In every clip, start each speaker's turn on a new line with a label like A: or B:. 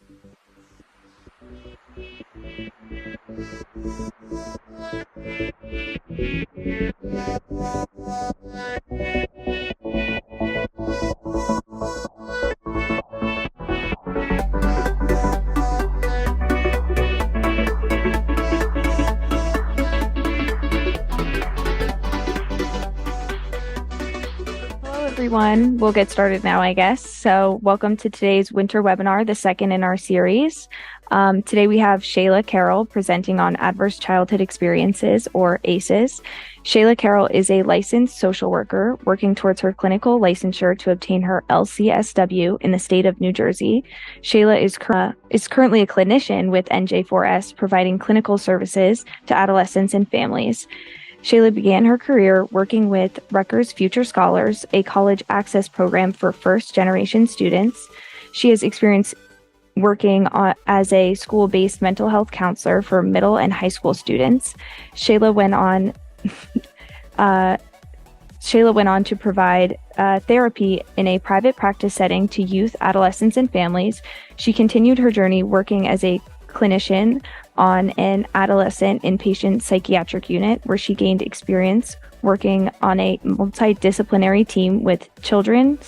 A: Hello, everyone. We'll get started now, I guess. So welcome to today's winter webinar, the second in our series. Today we have Shayla Carroll presenting on adverse childhood experiences, or ACEs. Shayla Carroll is a licensed social worker working towards her clinical licensure to obtain her LCSW in the state of New Jersey. Shayla is currently a clinician with NJ4S, providing clinical services to adolescents and families. Shayla began her career working with Rutgers Future Scholars, a college access program for first-generation students. She has experience working as a school-based mental health counselor for middle and high school students. Shayla went on to provide therapy in a private practice setting to youth, adolescents, and families. She continued her journey working as a clinician on an adolescent inpatient psychiatric unit, where she gained experience working on a multidisciplinary team with children,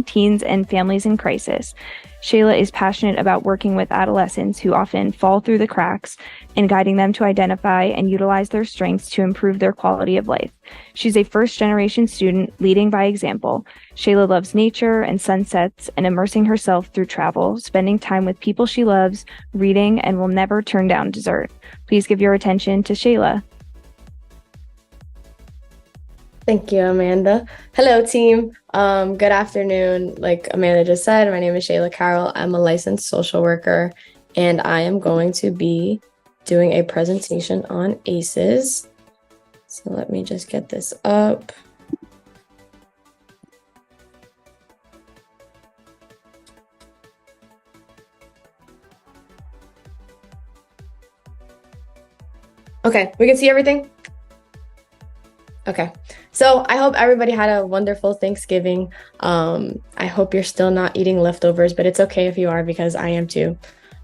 A: teens, and families in crisis. Shayla is passionate about working with adolescents who often fall through the cracks and guiding them to identify and utilize their strengths to improve their quality of life. She's a first-generation student leading by example. Shayla loves nature and sunsets and immersing herself through travel, spending time with people she loves, reading, and will never turn down dessert. Please give your attention to Shayla.
B: Thank you, Amanda. Hello, team. Good afternoon. Like Amanda just said, my name is Shayla Carroll. I'm a licensed social worker, and I am going to be doing a presentation on ACEs. So let me just get this up. Okay, we can see everything? Okay, so I hope everybody had a wonderful Thanksgiving. I hope you're still not eating leftovers, but it's okay if you are, because I am too.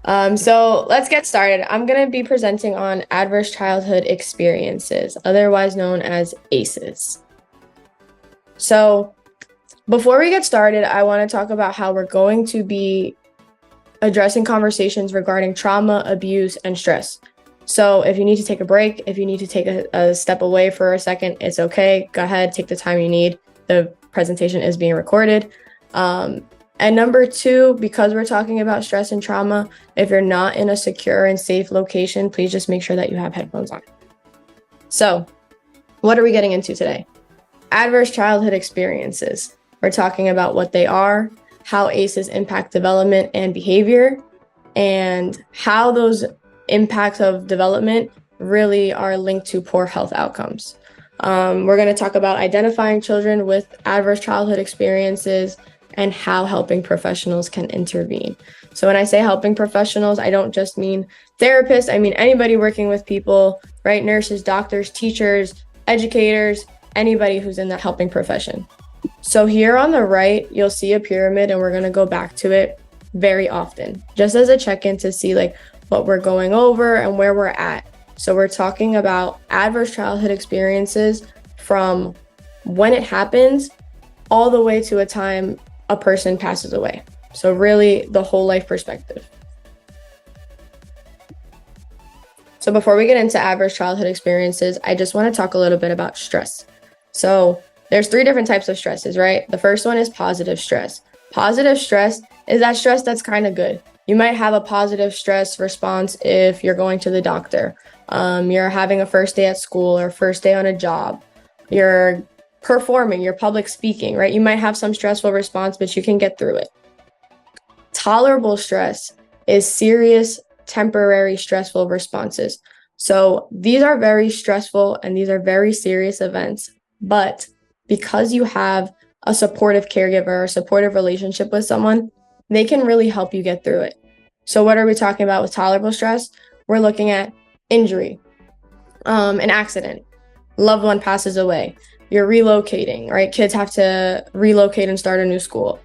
B: So let's get started. I'm going to be presenting on adverse childhood experiences, otherwise known as ACEs. So before we get started, I want to talk about how we're going to be addressing conversations regarding trauma, abuse, and stress. So if you need to take a break, if you need to take a step away for a second, it's okay. Go ahead, take the time you need. The presentation is being recorded. And number two, because we're talking about stress and trauma, if you're not in a secure and safe location, please just make sure that you have headphones on. So what are we getting into today? Adverse childhood experiences. We're talking about what they are, how ACEs impact development and behavior, and how those impacts of development really are linked to poor health outcomes. We're going to talk about identifying children with adverse childhood experiences and how helping professionals can intervene. So when I say helping professionals, I don't just mean therapists. I mean anybody working with people, right? Nurses, doctors, teachers, educators, anybody who's in that helping profession. So here on the right, you'll see a pyramid, and we're going to go back to it very often, just as a check-in to see like what we're going over and where we're at. So we're talking about adverse childhood experiences from when it happens all the way to a time a person passes away. So really the whole life perspective. So before we get into adverse childhood experiences, I just want to talk a little bit about stress. So there's 3 different types of stresses, right? The first one is positive stress. Positive stress is that stress that's kind of good. You might have a positive stress response if you're going to the doctor, you're having a first day at school or first day on a job, you're performing, you're public speaking, right? You might have some stressful response, but you can get through it. Tolerable stress is serious, temporary, stressful responses. So these are very stressful and these are very serious events, but because you have a supportive caregiver or a supportive relationship with someone, they can really help you get through it. So what are we talking about with tolerable stress? We're looking at injury, an accident, loved one passes away, you're relocating, right? Kids have to relocate and start a new school.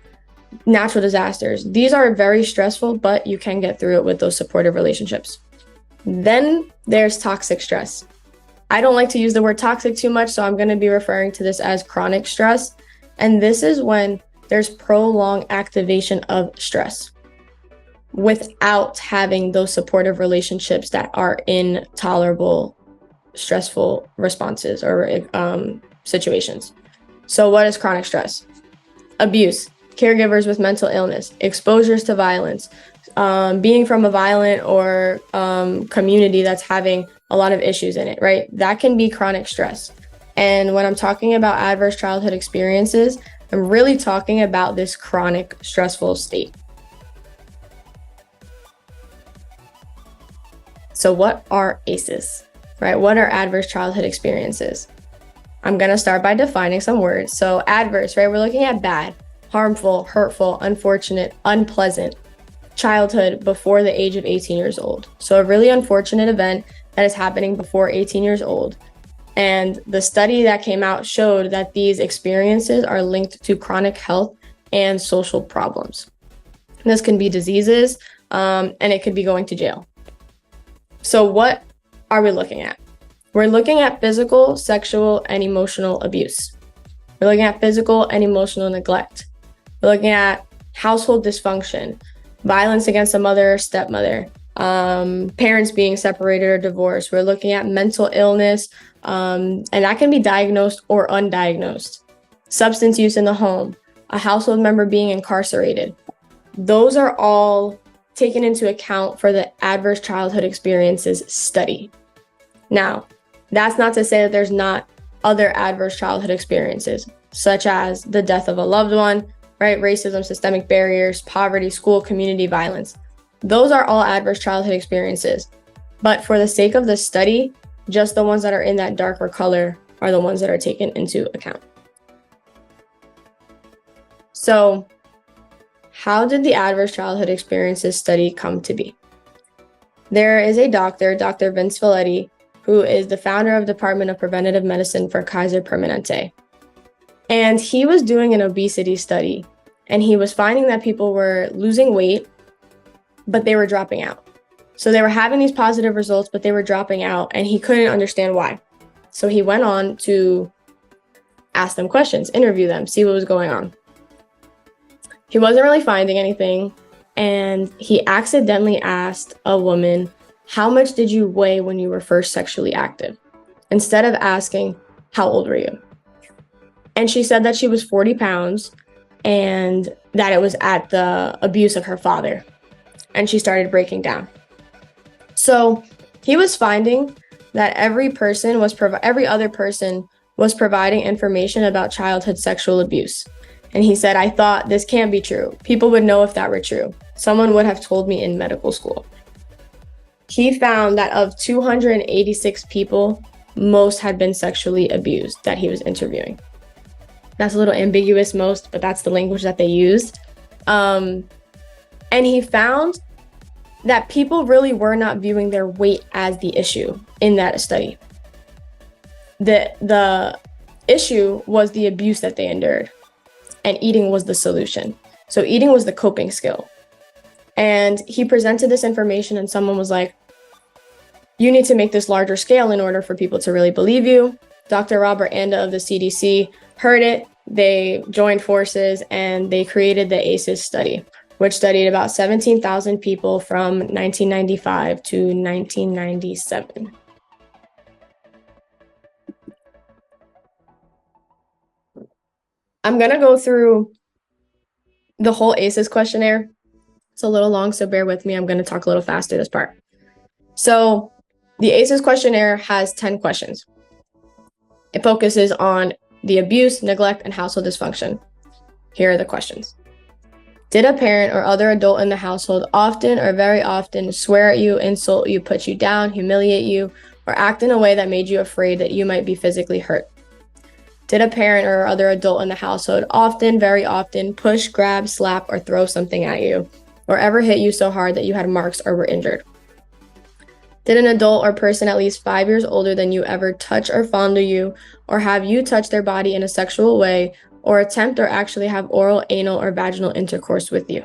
B: natural disasters. These are very stressful, but you can get through it with those supportive relationships. Then there's toxic stress. I don't like to use the word toxic too much, so I'm going to be referring to this as chronic stress. And this is when there's prolonged activation of stress without having those supportive relationships that are in tolerable, stressful responses or situations. So what is chronic stress? Abuse, caregivers with mental illness, exposures to violence, being from a violent or community that's having a lot of issues in it, right? That can be chronic stress. And when I'm talking about adverse childhood experiences, I'm really talking about this chronic stressful state. So what are ACEs, right? What are adverse childhood experiences? I'm going to start by defining some words. So adverse, right? We're looking at bad, harmful, hurtful, unfortunate, unpleasant childhood before the age of 18 years old. So a really unfortunate event that is happening before 18 years old. And the study that came out showed that these experiences are linked to chronic health and social problems. This can be diseases, and it could be going to jail. So what are we looking at? We're looking at physical, sexual, and emotional abuse. We're looking at physical and emotional neglect. We're looking at household dysfunction, violence against a mother or stepmother, parents being separated or divorced. We're looking at mental illness, and that can be diagnosed or undiagnosed. Substance use in the home, a household member being incarcerated. Those are all taken into account for the adverse childhood experiences study. Now, that's not to say that there's not other adverse childhood experiences, such as the death of a loved one, right? Racism, systemic barriers, poverty, school, community violence. Those are all adverse childhood experiences. But for the sake of the study, just the ones that are in that darker color are the ones that are taken into account. So, how did the adverse childhood experiences study come to be? There is a doctor, Dr. Vince Felitti, who is the founder of Department of Preventative Medicine for Kaiser Permanente. And he was doing an obesity study, and he was finding that people were losing weight, but they were dropping out. So they were having these positive results, but they were dropping out, and he couldn't understand why. So he went on to ask them questions, interview them, see what was going on. He wasn't really finding anything, and he accidentally asked a woman, "How much did you weigh when you were first sexually active?" Instead of asking, "How old were you?" And she said that she was 40 pounds and that it was at the abuse of her father. And she started breaking down. So he was finding that every other person was providing information about childhood sexual abuse. And he said, "I thought this can't be true. People would know if that were true. Someone would have told me in medical school." He found that of 286 people, most had been sexually abused that he was interviewing. That's a little ambiguous, most, but that's the language that they used. And he found that people really were not viewing their weight as the issue in that study. The issue was the abuse that they endured, and eating was the solution. So eating was the coping skill. And he presented this information, and someone was like, "You need to make this larger scale in order for people to really believe you." Dr. Robert Anda of the CDC heard it. They joined forces and they created the ACEs study, which studied about 17,000 people from 1995 to 1997. I'm going to go through the whole ACEs questionnaire. It's a little long, so bear with me. I'm going to talk a little faster this part. So the ACEs questionnaire has 10 questions. It focuses on the abuse, neglect, and household dysfunction. Here are the questions. Did a parent or other adult in the household often or very often swear at you, insult you, put you down, humiliate you, or act in a way that made you afraid that you might be physically hurt? Did a parent or other adult in the household often, very often, push, grab, slap, or throw something at you, or ever hit you so hard that you had marks or were injured? Did an adult or person at least 5 years older than you ever touch or fondle you, or have you touch their body in a sexual way, or attempt or actually have oral, anal, or vaginal intercourse with you?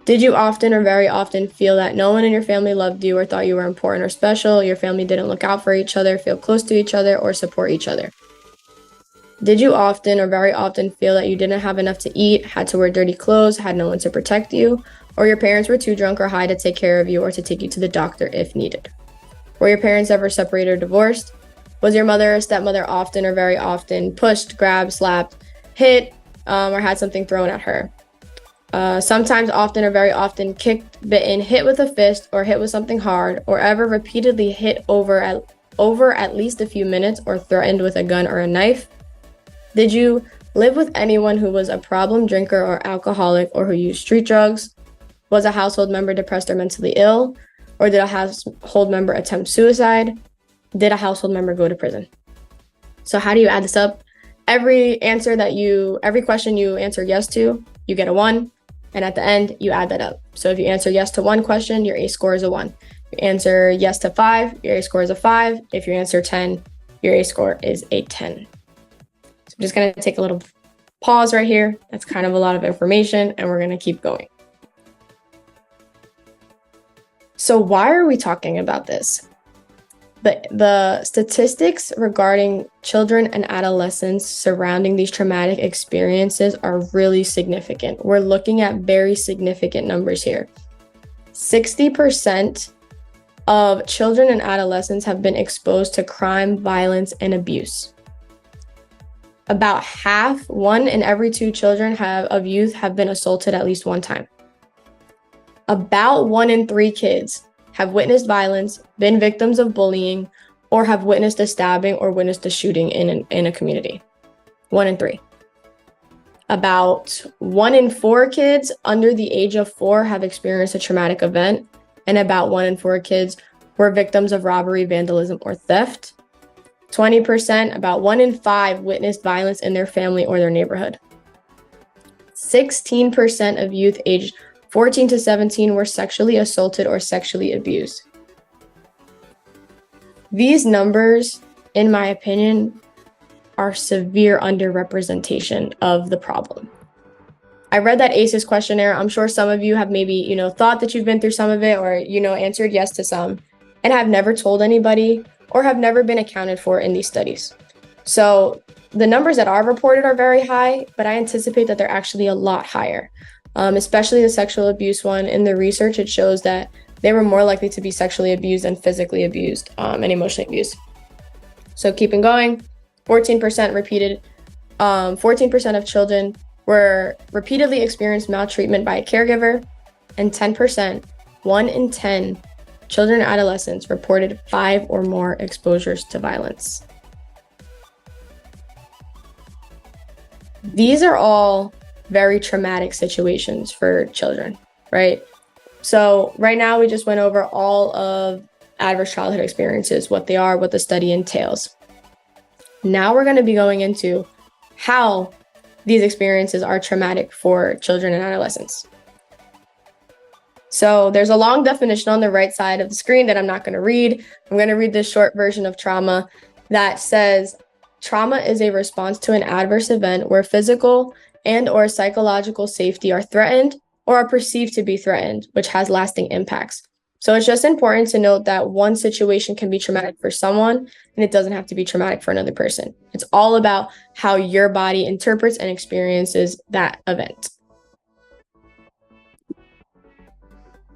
B: Did you often or very often feel that no one in your family loved you or thought you were important or special? Your family didn't look out for each other, feel close to each other, or support each other? Did you often or very often feel that you didn't have enough to eat, had to wear dirty clothes, had no one to protect you, or your parents were too drunk or high to take care of you or to take you to the doctor if needed? Were your parents ever separated or divorced? Was your mother or stepmother often or very often pushed, grabbed, slapped, hit, or had something thrown at her? Sometimes, often, or very often kicked, bitten, hit with a fist, or hit with something hard, or ever repeatedly hit over at least a few minutes or threatened with a gun or a knife? Did you live with anyone who was a problem drinker or alcoholic or who used street drugs? Was a household member depressed or mentally ill? Or did a household member attempt suicide? Did a household member go to prison? So how do you add this up? Every question you answer yes to, you get a 1. And at the end, you add that up. So if you answer yes to one question, your ACE score is a 1. If you answer yes to 5, your ACE score is a 5. If you answer 10, your ACE score is a 10. So I'm just going to take a little pause right here. That's kind of a lot of information, and we're going to keep going. So why are we talking about this? The statistics regarding children and adolescents surrounding these traumatic experiences are really significant. We're looking at very significant numbers here. 60% of children and adolescents have been exposed to crime, violence, and abuse. About half, 1 in every 2 children of youth have been assaulted at least one time. About 1 in 3 kids have witnessed violence, been victims of bullying, or have witnessed a stabbing or witnessed a shooting in a community. 1 in 3. About 1 in 4 kids under the age of 4 have experienced a traumatic event, and about 1 in 4 kids were victims of robbery, vandalism, or theft. 20%, about 1 in 5 witnessed violence in their family or their neighborhood. 16% of youth aged 14 to 17 were sexually assaulted or sexually abused. These numbers, in my opinion, are severe underrepresentation of the problem. I read that ACEs questionnaire. I'm sure some of you have maybe, thought that you've been through some of it or, answered yes to some and have never told anybody or have never been accounted for in these studies. So the numbers that are reported are very high, but I anticipate that they're actually a lot higher. Especially the sexual abuse one. In the research, it shows that they were more likely to be sexually abused than physically abused and emotionally abused. So keeping going, 14% of children were repeatedly experienced maltreatment by a caregiver, and 10%, 1 in 10 children and adolescents reported 5 or more exposures to violence. These are all very traumatic situations for children, right? So right now we just went over all of adverse childhood experiences, what they are, what the study entails. Now we're going to be going into how these experiences are traumatic for children and adolescents. So there's a long definition on the right side of the screen that I'm not going to read. I'm going to read this short version of trauma that says, trauma is a response to an adverse event where physical and or psychological safety are threatened or are perceived to be threatened, which has lasting impacts. So it's just important to note that one situation can be traumatic for someone, and it doesn't have to be traumatic for another person. It's all about how your body interprets and experiences that event.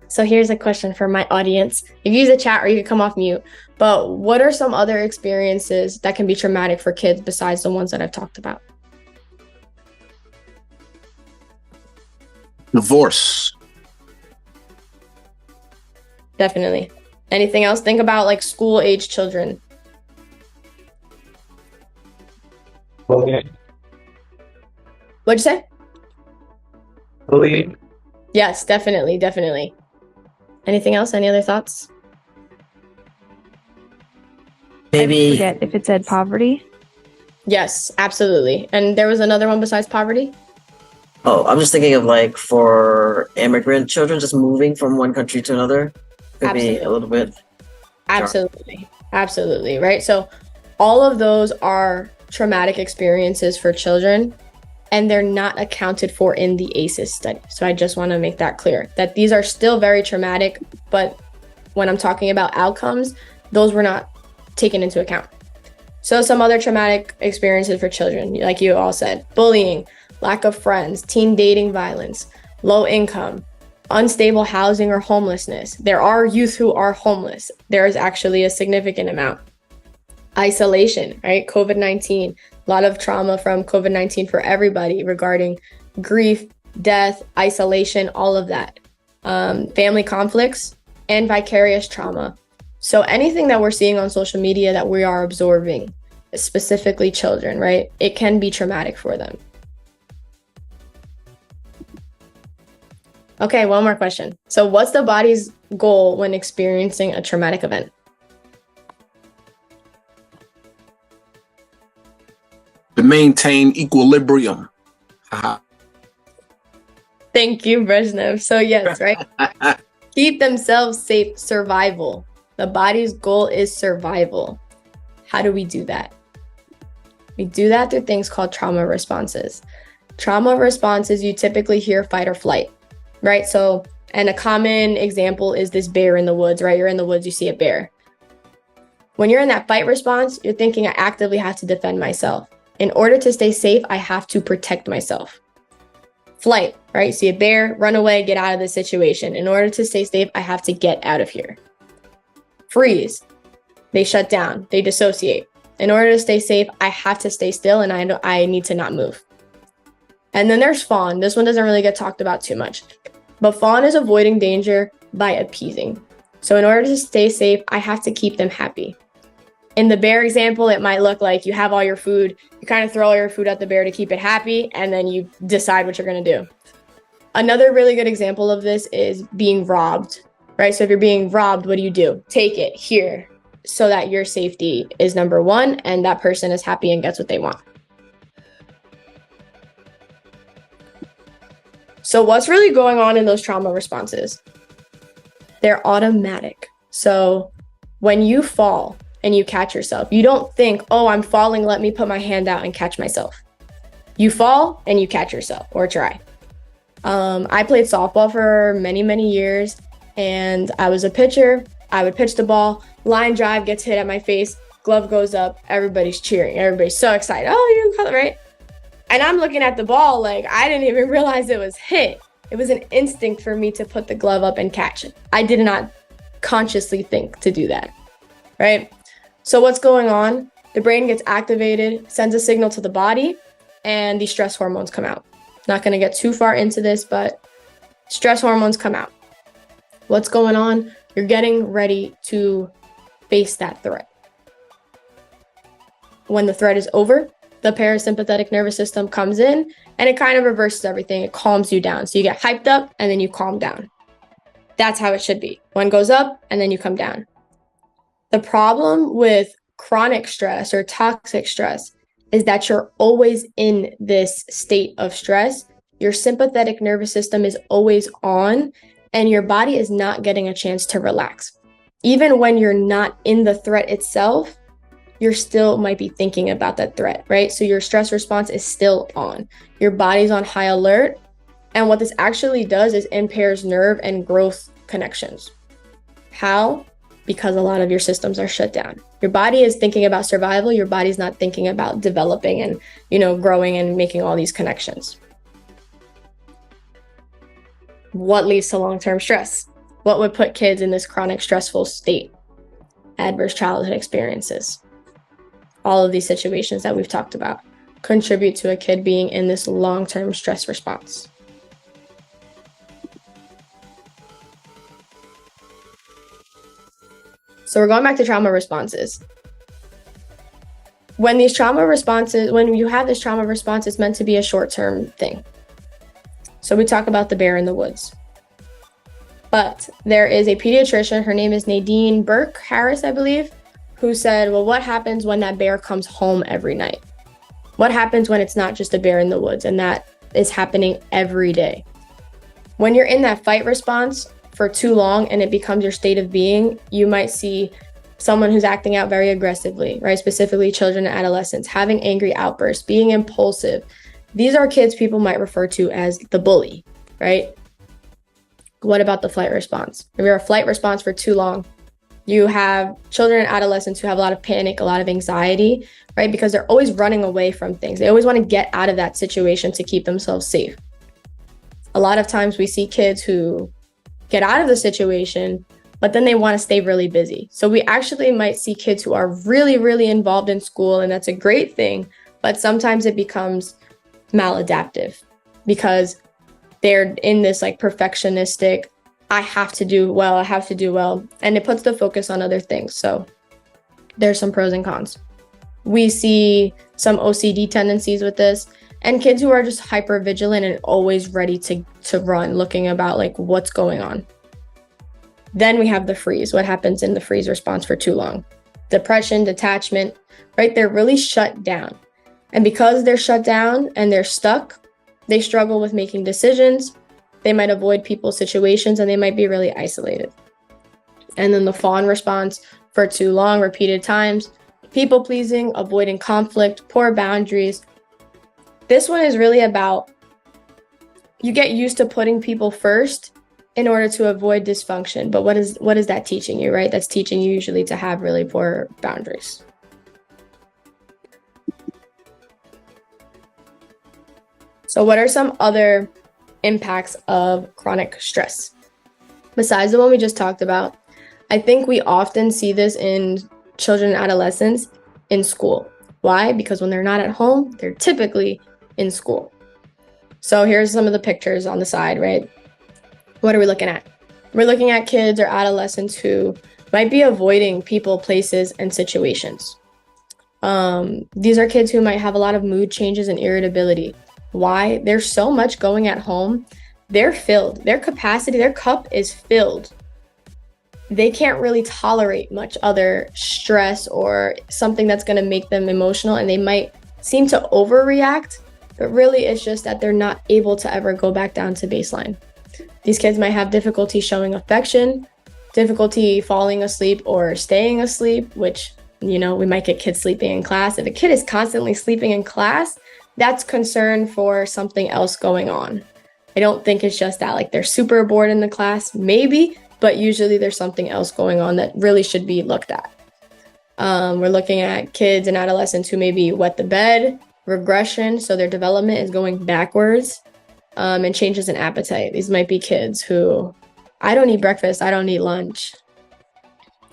B: So here's a question for my audience. You can use the chat or you can come off mute, but what are some other experiences that can be traumatic for kids besides the ones that I've talked about?
C: Divorce.
B: Definitely. Anything else? Think about like school-age children.
D: Bullying.
B: What'd you say?
D: Bullying.
B: Yes, definitely. Anything else? Any other thoughts?
A: I forget if it said poverty.
B: Yes, absolutely. And there was another one besides poverty?
E: Oh, I'm just thinking of like for immigrant children just moving from one country to another. Could be a little bit.
B: Absolutely, right? So all of those are traumatic experiences for children, and they're not accounted for in the ACEs study. So I just want to make that clear, that these are still very traumatic, but when I'm talking about outcomes, those were not taken into account. So some other traumatic experiences for children, like you all said: bullying, lack of friends, teen dating violence, low income, unstable housing or homelessness. There are youth who are homeless. There is actually a significant amount. Isolation, right? COVID-19, a lot of trauma from COVID-19 for everybody regarding grief, death, isolation, all of that. Family conflicts and vicarious trauma. So anything that we're seeing on social media that we are absorbing, specifically children, right? It can be traumatic for them. Okay, one more question. So what's the body's goal when experiencing a traumatic event?
C: To maintain equilibrium.
B: Thank you, Brezhnev. So yes, right? Keep themselves safe, survival. The body's goal is survival. How do we do that? We do that through things called trauma responses. Trauma responses, you typically hear fight or flight, right? So, and a common example is this bear in the woods, right? You're in the woods, you see a bear. When you're in that fight response, you're thinking, I actively have to defend myself. In order to stay safe, I have to protect myself. Flight, right? You see a bear, run away, get out of the situation. In order to stay safe, I have to get out of here. Freeze, they shut down, they dissociate. In order to stay safe, I have to stay still and I need to not move. And then there's fawn. This one doesn't really get talked about too much. But fawn is avoiding danger by appeasing. So in order to stay safe, I have to keep them happy. In the bear example, it might look like you have all your food, you kind of throw all your food at the bear to keep it happy, and then you decide what you're going to do. Another really good example of this is being robbed, right? So if you're being robbed, what do? Take it here so that your safety is number one and that person is happy and gets what they want. So what's really going on in those trauma responses? They're automatic. So when you fall and you catch yourself, you don't think, oh, I'm falling, let me put my hand out and catch myself. You fall and you catch yourself, or try. I played softball for many, many years, and I was a pitcher. I would pitch the ball, line drive gets hit at my face, glove goes up, everybody's cheering, everybody's so excited. Oh, you caught it, right? And I'm looking at the ball like I didn't even realize it was hit. It was an instinct for me to put the glove up and catch it. I did not consciously think to do that, right? So what's going on? The brain gets activated, sends a signal to the body, and the stress hormones come out. Not going to get too far into this, but stress hormones come out. What's going on? You're getting ready to face that threat. When the threat is over, the parasympathetic nervous system comes in and it kind of reverses everything. It calms you down. So you get hyped up and then you calm down. That's how it should be. One goes up and then you come down. The problem with chronic stress or toxic stress is that you're always in this state of stress. Your sympathetic nervous system is always on and your body is not getting a chance to relax. Even when you're not in the threat itself, you still might be thinking about that threat, right? So your stress response is still on. Your body's on high alert. And what this actually does is impairs nerve and growth connections. How? Because a lot of your systems are shut down. Your body is thinking about survival. Your body's not thinking about developing and, growing and making all these connections. What leads to long-term stress? What would put kids in this chronic stressful state? Adverse childhood experiences. All of these situations that we've talked about contribute to a kid being in this long-term stress response. So we're going back to trauma responses. When you have this trauma response, it's meant to be a short-term thing. So we talk about the bear in the woods. But there is a pediatrician, her name is Nadine Burke Harris, I believe, who said, well, what happens when that bear comes home every night? What happens when it's not just a bear in the woods and that is happening every day? When you're in that fight response for too long and it becomes your state of being, you might see someone who's acting out very aggressively, right? Specifically children and adolescents, having angry outbursts, being impulsive. These are kids people might refer to as the bully, right? What about the flight response? If you're a flight response for too long, you have children and adolescents who have a lot of panic, a lot of anxiety, right? Because they're always running away from things. They always want to get out of that situation to keep themselves safe. A lot of times we see kids who get out of the situation, but then they want to stay really busy. So we actually might see kids who are really, really involved in school, and that's a great thing, but sometimes it becomes maladaptive because they're in this like perfectionistic, I have to do well, and it puts the focus on other things. So there's some pros and cons. We see some OCD tendencies with this, and kids who are just hyper vigilant and always ready to run, looking about like what's going on. Then we have the freeze. What happens in the freeze response for too long? Depression, detachment, right? They're really shut down. And because they're shut down and they're stuck, they struggle with making decisions. They might avoid people's situations, and they might be really isolated. And then the fawn response for too long, repeated times, people pleasing, avoiding conflict, poor boundaries. This one is really about you get used to putting people first in order to avoid dysfunction. But what is that teaching you, right? That's teaching you usually to have really poor boundaries. So what are some other impacts of chronic stress? Besides the one we just talked about, I think we often see this in children and adolescents in school. Why? Because when they're not at home, they're typically in school. So here's some of the pictures on the side, right? What are we looking at? We're looking at kids or adolescents who might be avoiding people, places, and situations. These are kids who might have a lot of mood changes and irritability. Why? There's so much going at home. They're filled. Their capacity, their cup is filled. They can't really tolerate much other stress or something that's going to make them emotional, and they might seem to overreact, but really it's just that they're not able to ever go back down to baseline. These kids might have difficulty showing affection, difficulty falling asleep or staying asleep, which, we might get kids sleeping in class. If a kid is constantly sleeping in class, that's concern for something else going on. I don't think it's just that, like they're super bored in the class, maybe, but usually there's something else going on that really should be looked at. We're looking at kids and adolescents who maybe wet the bed, regression, so their development is going backwards, and changes in appetite. These might be kids who, I don't eat breakfast, I don't eat lunch.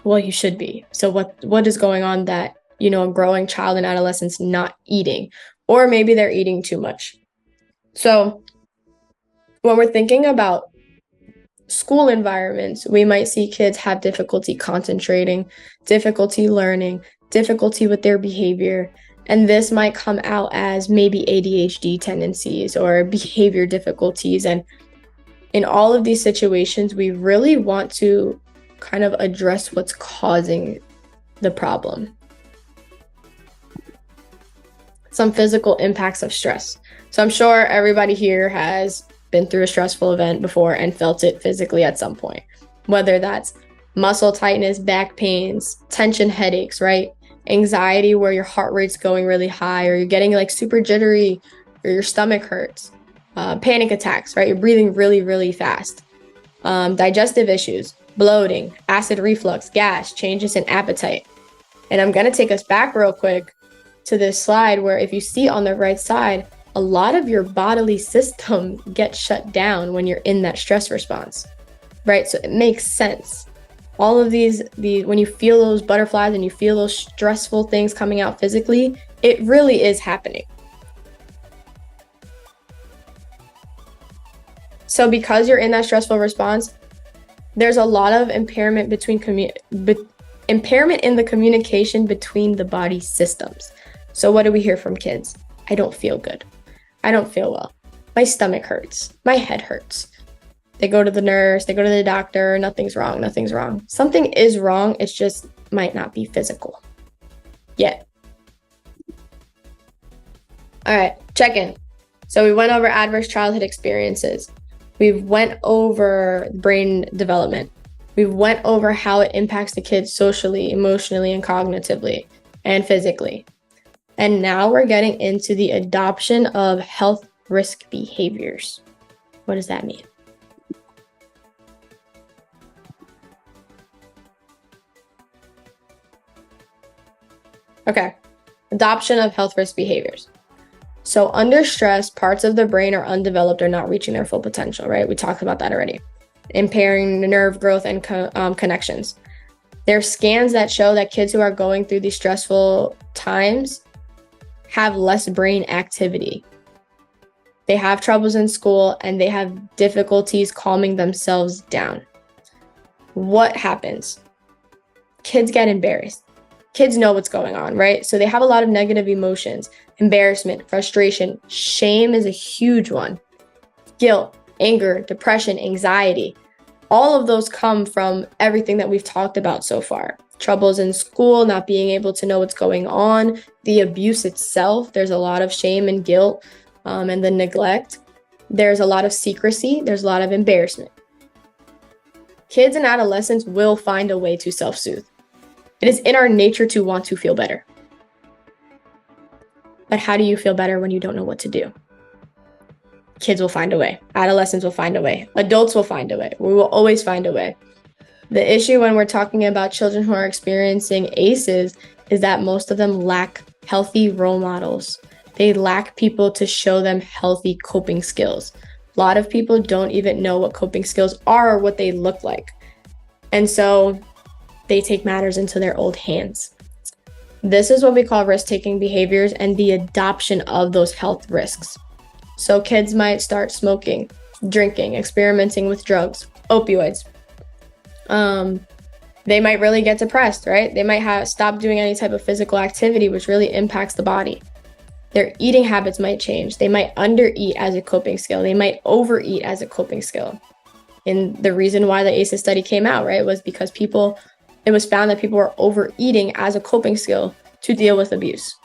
B: Well, you should be. So what is going on that, a growing child and adolescent's not eating? Or maybe they're eating too much. So when we're thinking about school environments, we might see kids have difficulty concentrating, difficulty learning, difficulty with their behavior. And this might come out as maybe ADHD tendencies or behavior difficulties. And in all of these situations, we really want to kind of address what's causing the problem. Some physical impacts of stress. So I'm sure everybody here has been through a stressful event before and felt it physically at some point, whether that's muscle tightness, back pains, tension headaches, right? Anxiety where your heart rate's going really high, or you're getting like super jittery, or your stomach hurts, panic attacks, right? You're breathing really, really fast. Digestive issues, bloating, acid reflux, gas, changes in appetite. And I'm gonna take us back real quick to this slide where if you see on the right side, a lot of your bodily system gets shut down when you're in that stress response, right? So it makes sense. All of these, when you feel those butterflies and you feel those stressful things coming out physically, it really is happening. So because you're in that stressful response, there's a lot of impairment impairment in the communication between the body systems. So what do we hear from kids? I don't feel good. I don't feel well. My stomach hurts. My head hurts. They go to the nurse, they go to the doctor, nothing's wrong. Something is wrong, it just might not be physical yet. All right, check in. So we went over adverse childhood experiences. We went over brain development. We went over how it impacts the kids socially, emotionally, and cognitively, and physically. And now we're getting into the adoption of health risk behaviors. What does that mean? Okay, adoption of health risk behaviors. So under stress, parts of the brain are undeveloped or not reaching their full potential, right? We talked about that already. Impairing nerve growth and connections. There are scans that show that kids who are going through these stressful times have less brain activity. They have troubles in school and they have difficulties calming themselves down. What happens? Kids get embarrassed. Kids know what's going on, right? So they have a lot of negative emotions, embarrassment, frustration. Shame is a huge one. Guilt, anger, depression, anxiety. All of those come from everything that we've talked about so far. Troubles in school, not being able to know what's going on, the abuse itself. There's a lot of shame and guilt and the neglect. There's a lot of secrecy. There's a lot of embarrassment. Kids and adolescents will find a way to self-soothe. It is in our nature to want to feel better. But how do you feel better when you don't know what to do? Kids will find a way. Adolescents will find a way. Adults will find a way. We will always find a way. The issue when we're talking about children who are experiencing ACEs is that most of them lack healthy role models. They lack people to show them healthy coping skills. A lot of people don't even know what coping skills are or what they look like. And so they take matters into their own hands. This is what we call risk-taking behaviors and the adoption of those health risks. So kids might start smoking, drinking, experimenting with drugs, opioids. They might really get depressed, right? They might stop doing any type of physical activity, which really impacts the body. Their eating habits might change. They might undereat as a coping skill. They might overeat as a coping skill. And the reason why the ACEs study came out, right, was because it was found that people were overeating as a coping skill to deal with abuse.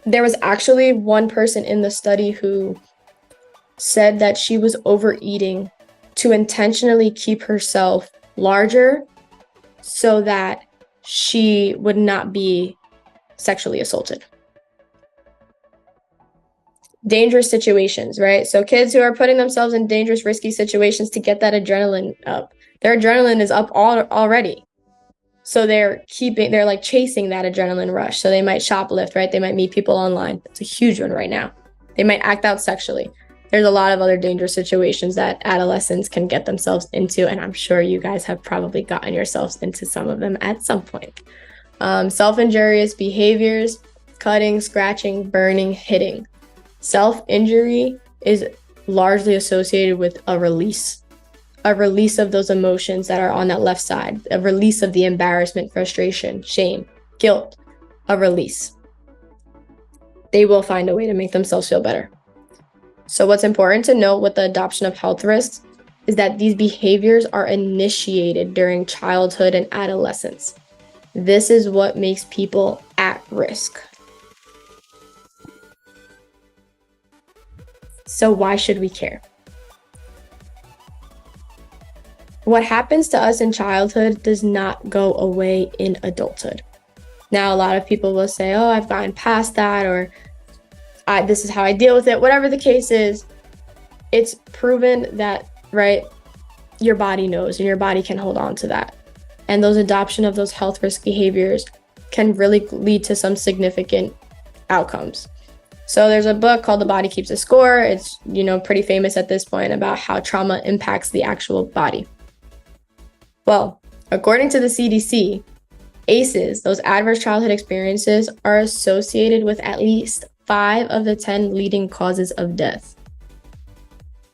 B: There was actually one person in the study who said that she was overeating to intentionally keep herself larger so that she would not be sexually assaulted. Dangerous situations, right? So kids who are putting themselves in dangerous, risky situations to get that adrenaline up. Their adrenaline is up already. So they're like chasing that adrenaline rush. So they might shoplift, right? They might meet people online. It's a huge one right now. They might act out sexually. There's a lot of other dangerous situations that adolescents can get themselves into. And I'm sure you guys have probably gotten yourselves into some of them at some point. Self-injurious behaviors, cutting, scratching, burning, hitting. Self-injury is largely associated with a release of those emotions that are on that left side, a release of the embarrassment, frustration, shame, guilt, a release. They will find a way to make themselves feel better. So what's important to note with the adoption of health risks is that these behaviors are initiated during childhood and adolescence. This is what makes people at risk. So why should we care? What happens to us in childhood does not go away in adulthood. Now, a lot of people will say, oh, I've gotten past that, or this is how I deal with it. Whatever the case is, it's proven that, right, your body knows and your body can hold on to that. And those adoption of those health risk behaviors can really lead to some significant outcomes. So there's a book called The Body Keeps a Score. It's, pretty famous at this point about how trauma impacts the actual body. Well, according to the CDC, ACEs, those adverse childhood experiences, are associated with at least 5 of the 10 leading causes of death.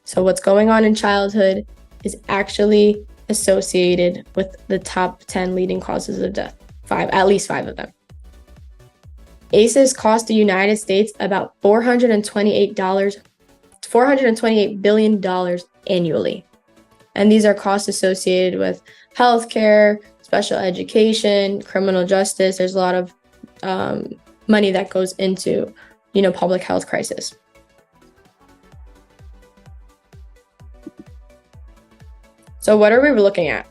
B: So what's going on in childhood is actually associated with the top 10 leading causes of death. At least 5 of them. ACEs cost the United States about $428 billion annually. And these are costs associated with healthcare, special education, criminal justice. There's a lot of money that goes into, public health crisis. So what are we looking at?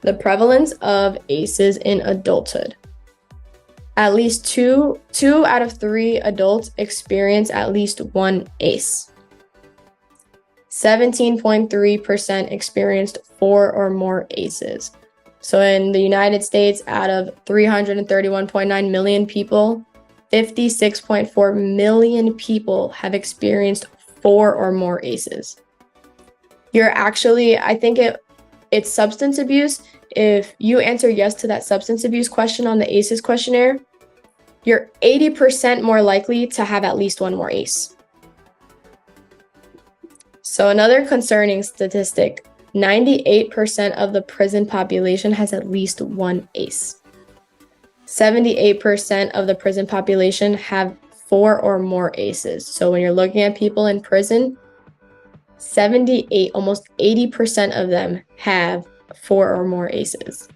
B: The prevalence of ACEs in adulthood. At least two out of 3 adults experience at least one ACE. 17.3% experienced 4 or more ACEs. So in the United States, out of 331.9 million people, 56.4 million people have experienced 4 or more ACEs. You're actually, I think it's substance abuse. If you answer yes to that substance abuse question on the ACEs questionnaire, you're 80% more likely to have at least one more ACE. So another concerning statistic, 98% of the prison population has at least one ACE. 78% of the prison population have 4 or more ACEs. So when you're looking at people in prison, 78, almost 80% of them have 4 or more ACEs.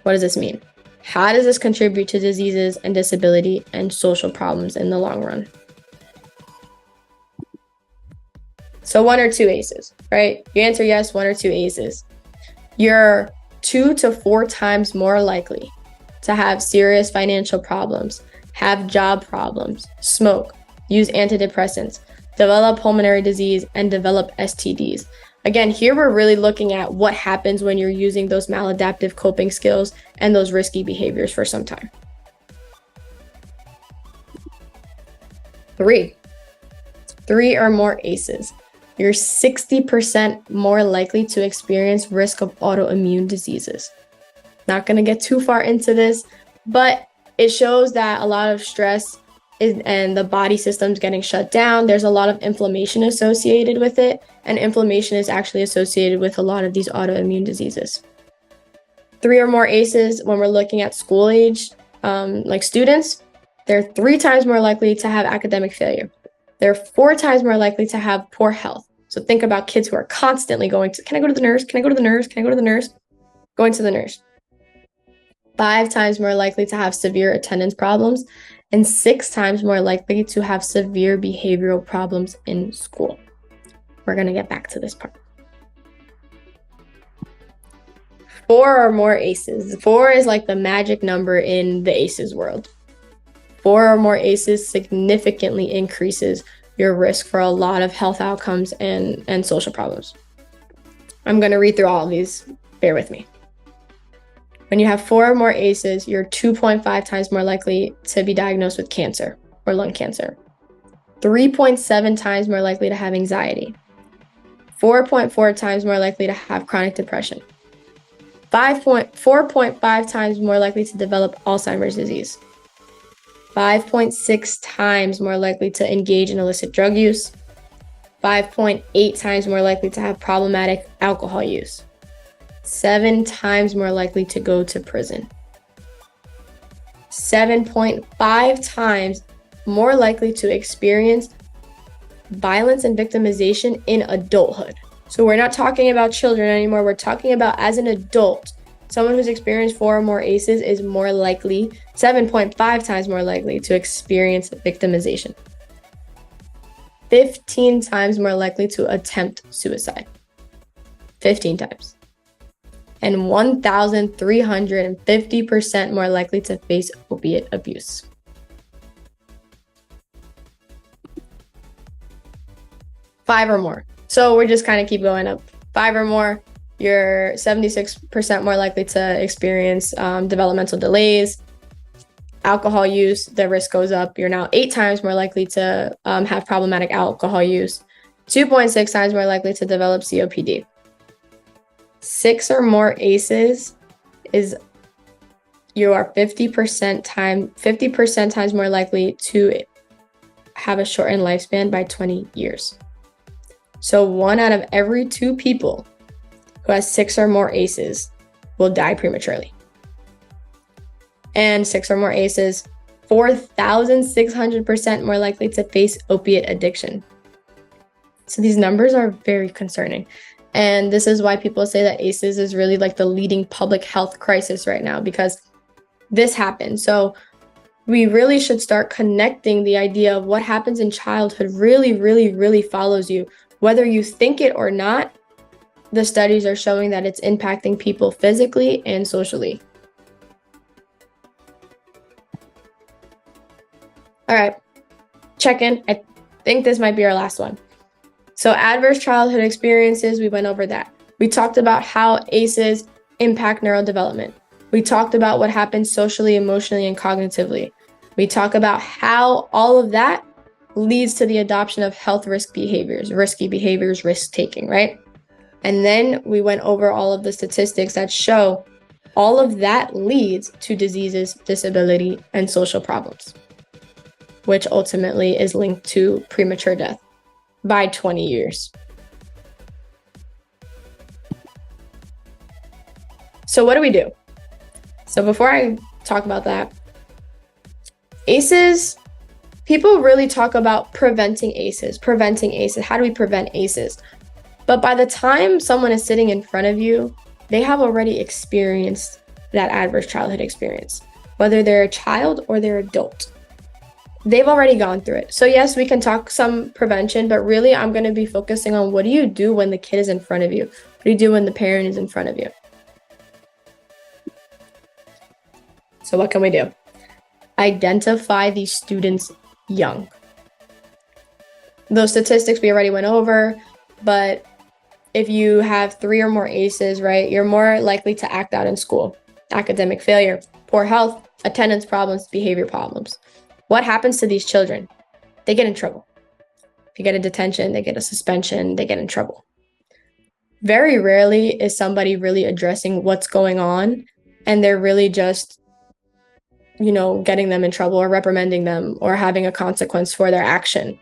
B: What does this mean? How does this contribute to diseases and disability and social problems in the long run? So 1 or 2 ACEs, right? You answer yes, 1 or 2 ACEs. You're 2 to 4 times more likely to have serious financial problems, have job problems, smoke, use antidepressants, develop pulmonary disease, and develop STDs. Again, here we're really looking at what happens when you're using those maladaptive coping skills and those risky behaviors for some time. 3 or more ACEs. You're 60% more likely to experience risk of autoimmune diseases. Not going to get too far into this, but it shows that a lot of stress and the body system's getting shut down. There's a lot of inflammation associated with it, and inflammation is actually associated with a lot of these autoimmune diseases. 3 or more ACEs when we're looking at school age, like students, they're 3 times more likely to have academic failure. They're 4 times more likely to have poor health. So think about kids who are constantly going to, can I go to the nurse? Can I go to the nurse? Can I go to the nurse? Going to the nurse. 5 times more likely to have severe attendance problems, and 6 times more likely to have severe behavioral problems in school. We're going to get back to this part. 4 or more ACEs. 4 is like the magic number in the ACEs world. 4 or more ACEs significantly increases your risk for a lot of health outcomes and social problems. I'm going to read through all of these. Bear with me. When you have 4 or more ACEs, you're 2.5 times more likely to be diagnosed with cancer or lung cancer. 3.7 times more likely to have anxiety. 4.4 times more likely to have chronic depression. 4.5 times more likely to develop Alzheimer's disease. 5.6 times more likely to engage in illicit drug use. 5.8 times more likely to have problematic alcohol use. 7 times more likely to go to prison. 7.5 times more likely to experience violence and victimization in adulthood. So we're not talking about children anymore. We're talking about as an adult. Someone who's experienced 4 or more ACEs is more likely, 7.5 times more likely to experience victimization. 15 times more likely to attempt suicide. 15 times. And 1,350% more likely to face opiate abuse. Five or more. So we're just kind of keep going up. 5 or more, you're 76% more likely to experience developmental delays. Alcohol use, the risk goes up. You're now 8 times more likely to have problematic alcohol use. 2.6 times more likely to develop COPD. 6 or more ACEs is you are 50% times more likely to have a shortened lifespan by 20 years. So 1 out of every 2 people who has 6 or more ACEs will die prematurely. And 6 or more ACEs, 4,600% more likely to face opiate addiction. So these numbers are very concerning. And this is why people say that ACEs is really like the leading public health crisis right now, because this happened. So we really should start connecting the idea of what happens in childhood really, really, really follows you. Whether you think it or not, the studies are showing that it's impacting people physically and socially. All right, check-in. I think this might be our last one. So adverse childhood experiences, we went over that. We talked about how ACEs impact neurodevelopment. We talked about what happens socially, emotionally, and cognitively. We talk about how all of that leads to the adoption of health risky behaviors, risk-taking, right? And then we went over all of the statistics that show all of that leads to diseases, disability, and social problems, which ultimately is linked to premature death by 20 years. So what do we do? So before I talk about that, ACEs, people really talk about preventing ACEs. How do we prevent ACEs? But by the time someone is sitting in front of you, they have already experienced that adverse childhood experience, whether they're a child or they're adult. They've already gone through it. So yes, we can talk some prevention, but really I'm going to be focusing on what do you do when the kid is in front of you? What do you do when the parent is in front of you? So what can we do? Identify these students young. Those statistics we already went over, but if you have 3 or more ACEs, right, you're more likely to act out in school. Academic failure, poor health, attendance problems, behavior problems. What happens to these children? They get in trouble. If you get a detention, they get a suspension, they get in trouble. Very rarely is somebody really addressing what's going on, and they're really just, getting them in trouble or reprimanding them or having a consequence for their action.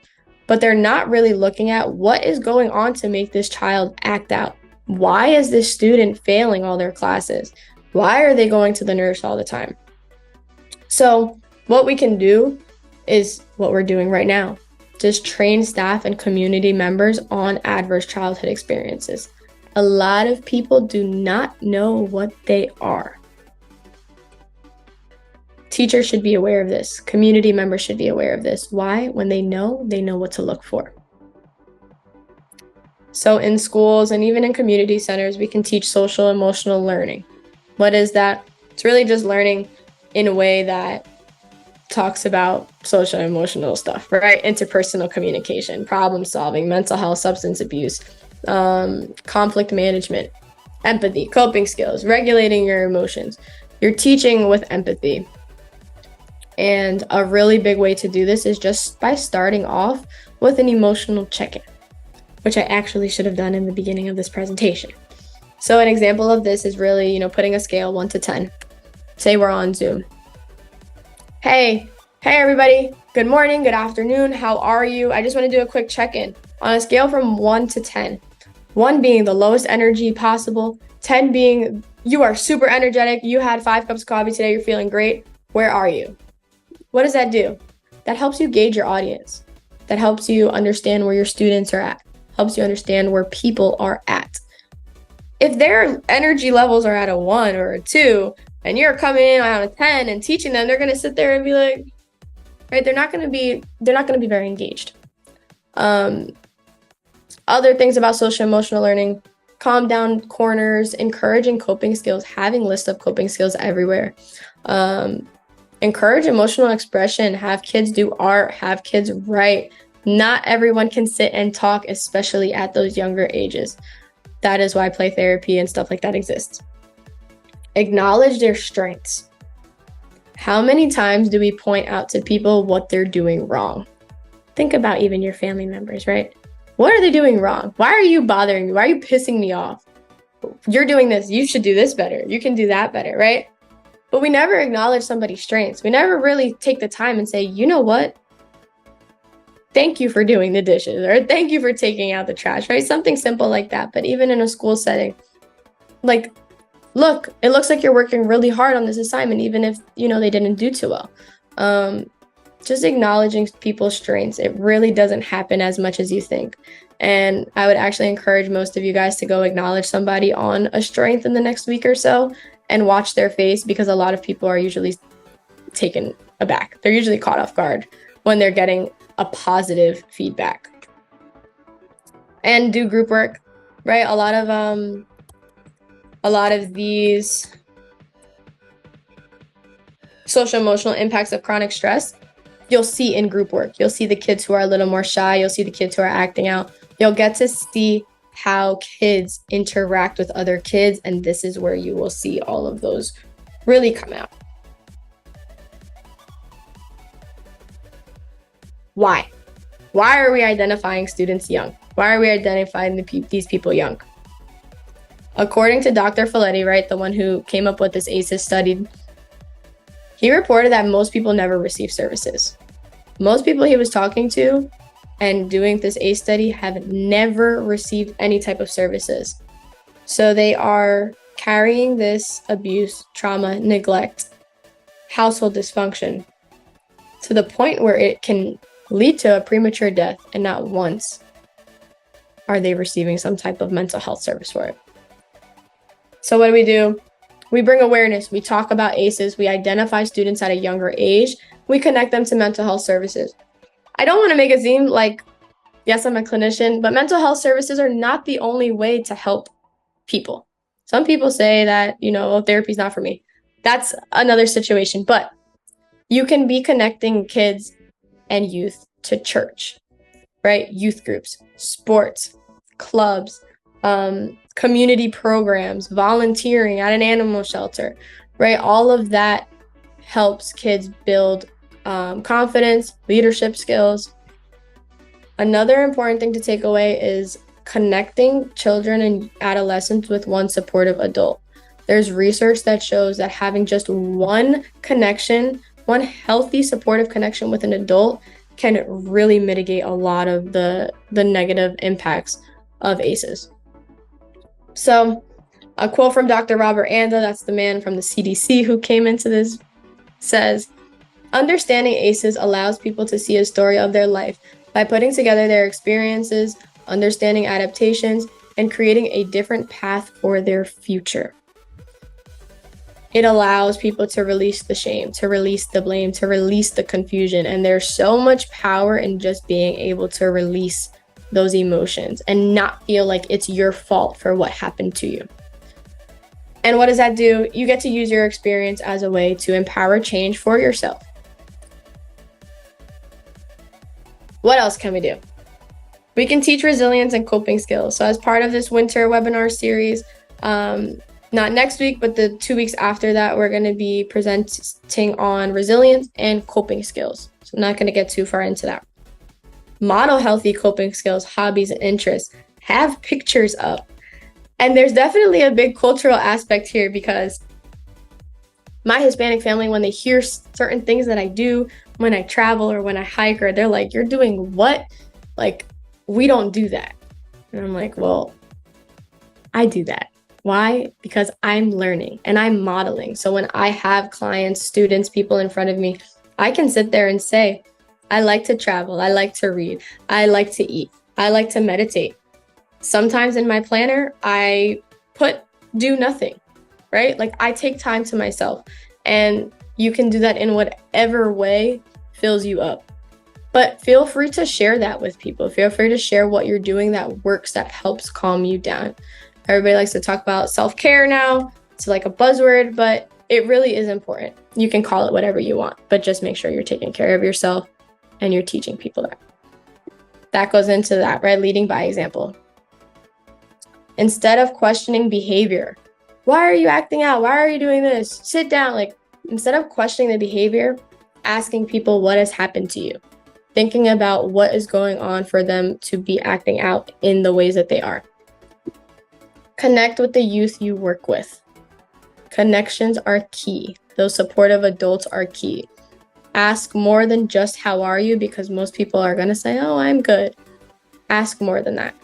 B: But they're not really looking at what is going on to make this child act out. Why is this student failing all their classes? Why are they going to the nurse all the time? So what we can do is what we're doing right now. Just train staff and community members on adverse childhood experiences. A lot of people do not know what they are. Teachers should be aware of this. Community members should be aware of this. Why? When they know what to look for. So in schools and even in community centers, we can teach social emotional learning. What is that? It's really just learning in a way that talks about social emotional stuff, right? Interpersonal communication, problem solving, mental health, substance abuse, conflict management, empathy, coping skills, regulating your emotions. You're teaching with empathy. And a really big way to do this is just by starting off with an emotional check-in, which I actually should have done in the beginning of this presentation. So an example of this is really, putting a scale 1 to 10. Say we're on Zoom. Hey everybody, good morning, good afternoon, how are you? I just want to do a quick check-in on a scale from 1 to 10. 1 being the lowest energy possible, 10 being you are super energetic, you had 5 cups of coffee today, you're feeling great. Where are you? What does that do? That helps you gauge your audience. That helps you understand where your students are at, helps you understand where people are at. If their energy levels are at a 1 or a 2, and you're coming in on a 10 and teaching them, they're going to sit there and be like, right? They're not going to be very engaged. Other things about social emotional learning, calm down corners, encouraging coping skills, having lists of coping skills everywhere. Encourage emotional expression, have kids do art, have kids write. Not everyone can sit and talk, especially at those younger ages. That is why play therapy and stuff like that exists. Acknowledge their strengths. How many times do we point out to people what they're doing wrong? Think about even your family members, right? What are they doing wrong? Why are you bothering me? Why are you pissing me off? You're doing this. You should do this better. You can do that better, right? But we never acknowledge somebody's strengths. We never really take the time and say, you know what? Thank you for doing the dishes, or thank you for taking out the trash, right? Something simple like that. But even in a school setting, like, look, it looks like you're working really hard on this assignment, even if, they didn't do too well. Just acknowledging people's strengths. It really doesn't happen as much as you think. And I would actually encourage most of you guys to go acknowledge somebody on a strength in the next week or so and watch their face, because a lot of people are usually taken aback. They're usually caught off guard when they're getting a positive feedback. And do group work. right? A lot of these social emotional impacts of chronic stress you'll see in group work. You'll see the kids who are a little more shy. You'll see the kids who are acting out. You'll get to see how kids interact with other kids, and this is where you will see all of those really come out. Why? Why are we identifying students young? Why are we identifying these people young? According to Dr. Folletti, right, the one who came up with this ACEs study, he reported that most people never receive services. Most people he was talking to and doing this ACE study have never received any type of services. So they are carrying this abuse, trauma, neglect, household dysfunction to the point where it can lead to a premature death, and not once are they receiving some type of mental health service for it. So what do? We bring awareness. We talk about ACEs. We identify students at a younger age. We connect them to mental health services. I don't want to make it seem like, yes, I'm a clinician, but mental health services are not the only way to help people. Some people say that, therapy is not for me. That's another situation, but you can be connecting kids and youth to church, right? Youth groups, sports, clubs, community programs, volunteering at an animal shelter, right? All of that helps kids build confidence, leadership skills. Another important thing to take away is connecting children and adolescents with one supportive adult. There's research that shows that having just one connection, one healthy supportive connection with an adult can really mitigate a lot of the negative impacts of ACEs. So a quote from Dr. Robert Anda, that's the man from the CDC who came into this, says, "Understanding ACEs allows people to see a story of their life by putting together their experiences, understanding adaptations, and creating a different path for their future." It allows people to release the shame, to release the blame, to release the confusion. And there's so much power in just being able to release those emotions and not feel like it's your fault for what happened to you. And what does that do? You get to use your experience as a way to empower change for yourself. What else can we do? We can teach resilience and coping skills. So as part of this winter webinar series, not next week, but the 2 weeks after that, we're going to be presenting on resilience and coping skills. So I'm not going to get too far into that. Model healthy coping skills, hobbies, and interests. Have pictures up. And there's definitely a big cultural aspect here because my Hispanic family, when they hear certain things that I do, when I travel or when I hike, or they're like, "You're doing what?" Like, we don't do that. And I'm like, well, I do that. Why? Because I'm learning and I'm modeling. So when I have clients, students, people in front of me, I can sit there and say, I like to travel. I like to read. I like to eat. I like to meditate. Sometimes in my planner, I do nothing, right? Like, I take time to myself, and you can do that in whatever way fills you up. But feel free to share that with people. Feel free to share what you're doing that works, that helps calm you down. Everybody likes to talk about self-care now. It's like a buzzword, but it really is important. You can call it whatever you want, but just make sure you're taking care of yourself and you're teaching people that. That goes into that, right? Leading by example. Instead of questioning behavior, why are you acting out? Why are you doing this? Sit down. Like, instead of questioning the behavior, asking people what has happened to you, thinking about what is going on for them to be acting out in the ways that they are. Connect with the youth you work with. Connections are key. Those supportive adults are key. Ask more than just how are you, because most people are going to say, oh, I'm good. Ask more than that.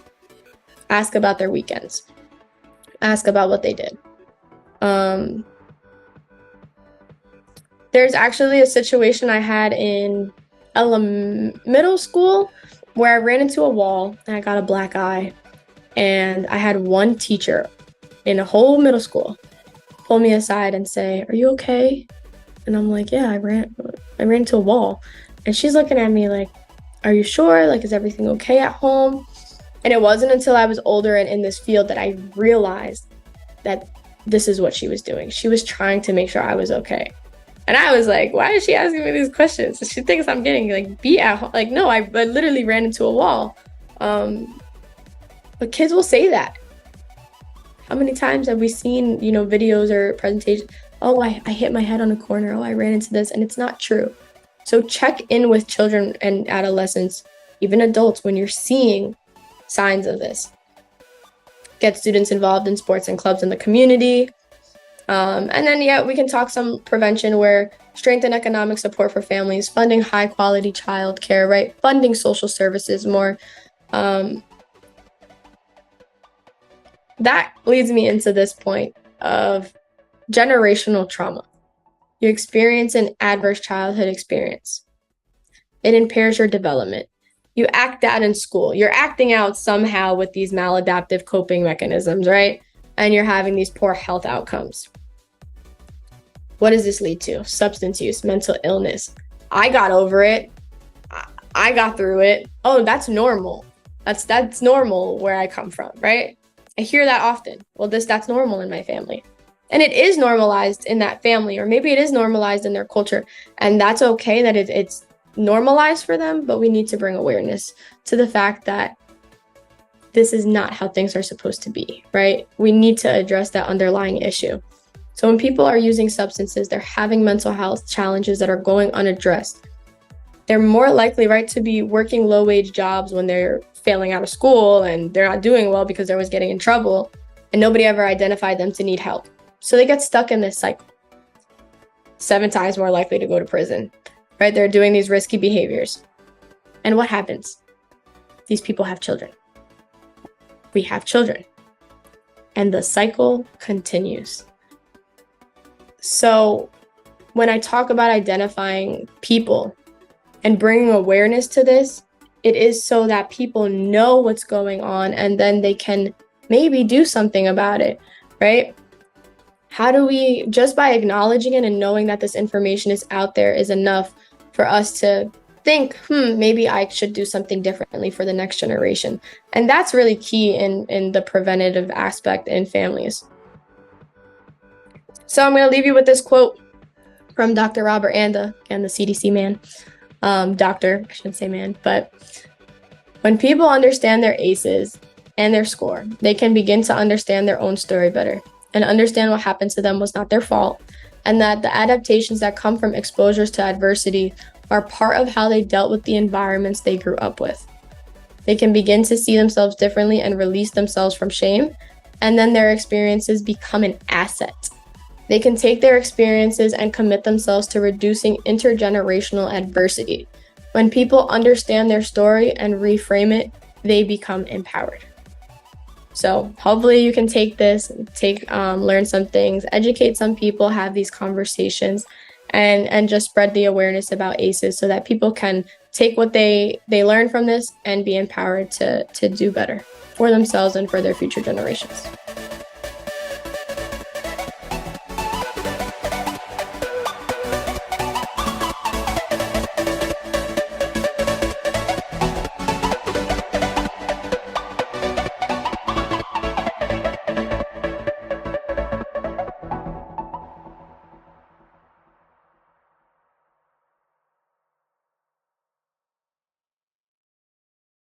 B: Ask about their weekends. Ask about what they did. There's actually a situation I had in middle school where I ran into a wall and I got a black eye. And I had one teacher in a whole middle school pull me aside and say, "Are you okay?" And I'm like, "Yeah, I ran into a wall." And she's looking at me like, "Are you sure? Like, is everything okay at home?" And it wasn't until I was older and in this field that I realized that this is what she was doing. She was trying to make sure I was okay. And I was like, why is she asking me these questions? She thinks I'm getting like beat at home. Like, no, I literally ran into a wall. But kids will say that. How many times have we seen, videos or presentations? Oh, I hit my head on a corner. Oh, I ran into this. And it's not true. So check in with children and adolescents, even adults, when you're seeing signs of this. Get students involved in sports and clubs in the community. And then, we can talk some prevention where strengthen economic support for families, funding high quality childcare, right? Funding social services more. That leads me into this point of generational trauma. You experience an adverse childhood experience. It impairs your development. You act out in school. You're acting out somehow with these maladaptive coping mechanisms, right? And you're having these poor health outcomes. What does this lead to? Substance use, mental illness. I got over it. I got through it. Oh, that's normal. That's normal where I come from, right? I hear that often. Well, that's normal in my family. And it is normalized in that family, or maybe it is normalized in their culture. And that's okay that it's normalized for them, but we need to bring awareness to the fact that this is not how things are supposed to be, right? We need to address that underlying issue. So when people are using substances, they're having mental health challenges that are going unaddressed. They're more likely, right, to be working low-wage jobs when they're failing out of school and they're not doing well because they're always getting in trouble, and nobody ever identified them to need help. So they get stuck in this cycle. 7 times more likely to go to prison, right? They're doing these risky behaviors. And what happens? These people have children. We have children. And the cycle continues. So when I talk about identifying people and bringing awareness to this, it is so that people know what's going on and then they can maybe do something about it, right? How do we, just by acknowledging it and knowing that this information is out there is enough for us to think, maybe I should do something differently for the next generation. And that's really key in the preventative aspect in families. So I'm going to leave you with this quote from Dr. Robert Anda, again, the CDC man. Doctor, I shouldn't say man, but when people understand their ACEs and their score, they can begin to understand their own story better and understand what happened to them was not their fault, and that the adaptations that come from exposures to adversity are part of how they dealt with the environments they grew up with. They can begin to see themselves differently and release themselves from shame, and then their experiences become an asset. They can take their experiences and commit themselves to reducing intergenerational adversity. When people understand their story and reframe it, they become empowered. So hopefully you can take this, learn some things, educate some people, have these conversations, and just spread the awareness about ACEs so that people can take what they learn from this and be empowered to do better for themselves and for their future generations.